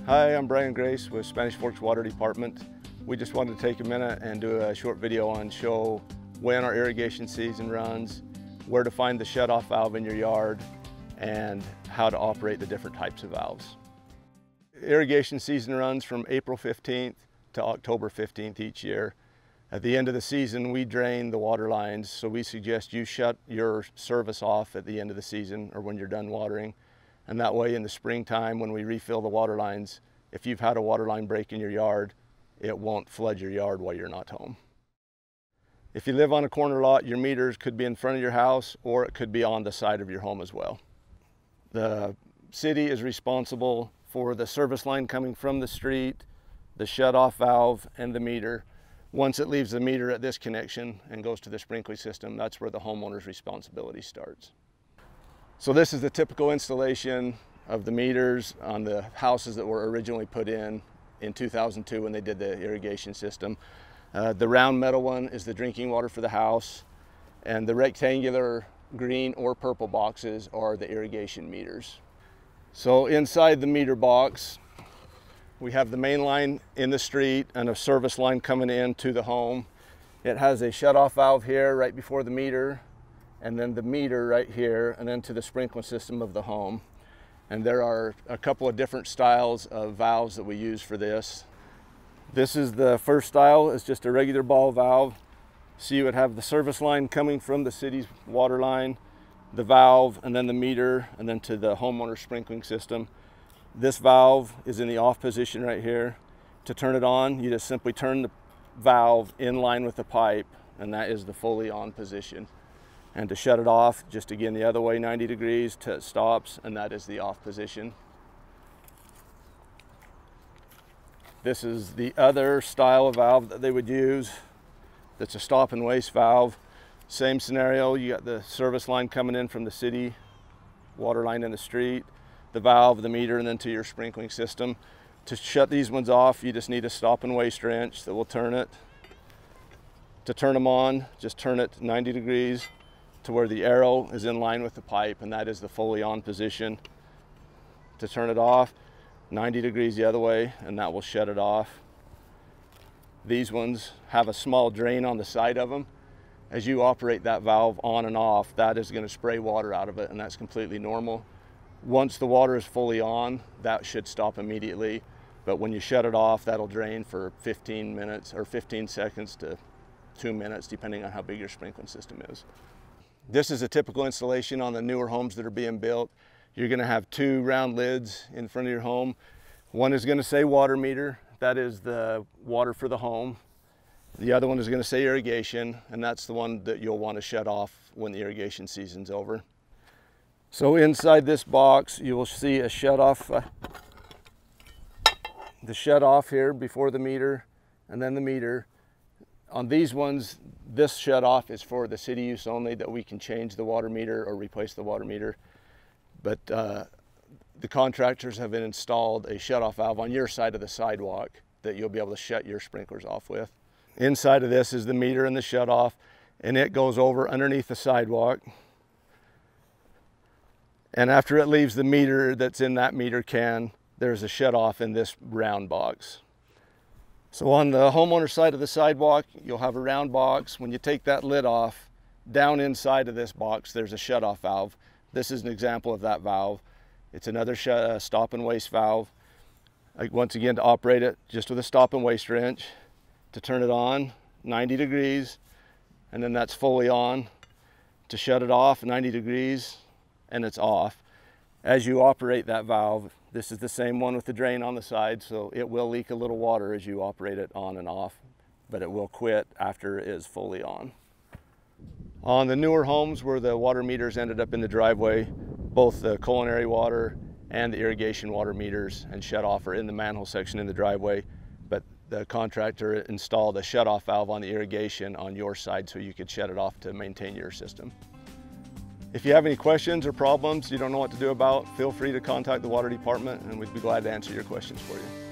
Hi, I'm Brian Grace with Spanish Forks Water Department. We just wanted to take a minute and do a short video on show when our irrigation season runs, where to find the shutoff valve in your yard, and how to operate the different types of valves. Irrigation season runs from April 15th to October 15th each year. At the end of the season, we drain the water lines, so we suggest you shut your service off at the end of the season or when you're done watering. And that way in the springtime when we refill the water lines, if you've had a water line break in your yard, it won't flood your yard while you're not home. If you live on a corner lot, your meters could be in front of your house or it could be on the side of your home as well. The city is responsible for the service line coming from the street, the shutoff valve, and the meter. Once it leaves the meter at this connection and goes to the sprinkler system, that's where the homeowner's responsibility starts. So this is the typical installation of the meters on the houses that were originally put in 2002 when they did the irrigation system. The round metal one is the drinking water for the house, and the rectangular green or purple boxes are the irrigation meters. So inside the meter box, we have the main line in the street and a service line coming in to the home. It has a shutoff valve here right before the meter, and then the meter right here, and then to the sprinkler system of the home. And there are a couple of different styles of valves that we use for this. This is the first style, it's just a regular ball valve. So you would have the service line coming from the city's water line, the valve, and then the meter, and then to the homeowner sprinkling system. This valve is in the off position right here. To turn it on, you just simply turn the valve in line with the pipe, and that is the fully on position. And to shut it off, just again the other way 90 degrees till it stops, and that is the off position. This is the other style of valve that they would use. That's a stop and waste valve. Same scenario, you got the service line coming in from the city, water line in the street, the valve, the meter, and then to your sprinkling system. To shut these ones off, you just need a stop and waste wrench that will turn it. To turn them on, just turn it 90 degrees to where the arrow is in line with the pipe, and that is the fully on position. To turn it off, 90 degrees the other way, and that will shut it off. These ones have a small drain on the side of them. As you operate that valve on and off, that is going to spray water out of it, and that's completely normal. Once the water is fully on, that should stop immediately, but when you shut it off, that'll drain for 15 minutes or 15 seconds to 2 minutes, depending on how big your sprinkling system is. This is a typical installation on the newer homes that are being built. You're going to have two round lids in front of your home. One is going to say water meter, that is the water for the home. The other one is going to say irrigation, and that's the one that you'll want to shut off when the irrigation season's over. So inside this box, you will see a shut off, the shut off here before the meter, and then the meter. On these ones, this shut off is for the city use only, that we can change the water meter or replace the water meter. But the contractors have installed a shut-off valve on your side of the sidewalk that you'll be able to shut your sprinklers off with. Inside of this is the meter and the shut-off, and it goes over underneath the sidewalk. And after it leaves the meter that's in that meter can, there's a shut-off in this round box. So on the homeowner side of the sidewalk, you'll have a round box. When you take that lid off, down inside of this box, there's a shut-off valve. This is an example of that valve. It's another stop and waste valve. Once again, to operate it, just with a stop and waste wrench. To turn it on, 90 degrees, and then that's fully on. To shut it off, 90 degrees, and it's off. As you operate that valve, this is the same one with the drain on the side, so it will leak a little water as you operate it on and off, but it will quit after it is fully on. On the newer homes where the water meters ended up in the driveway, both the culinary water and the irrigation water meters and shut off are in the manhole section in the driveway, but the contractor installed a shut off valve on the irrigation on your side so you could shut it off to maintain your system. If you have any questions or problems you don't know what to do about, feel free to contact the water department and we'd be glad to answer your questions for you.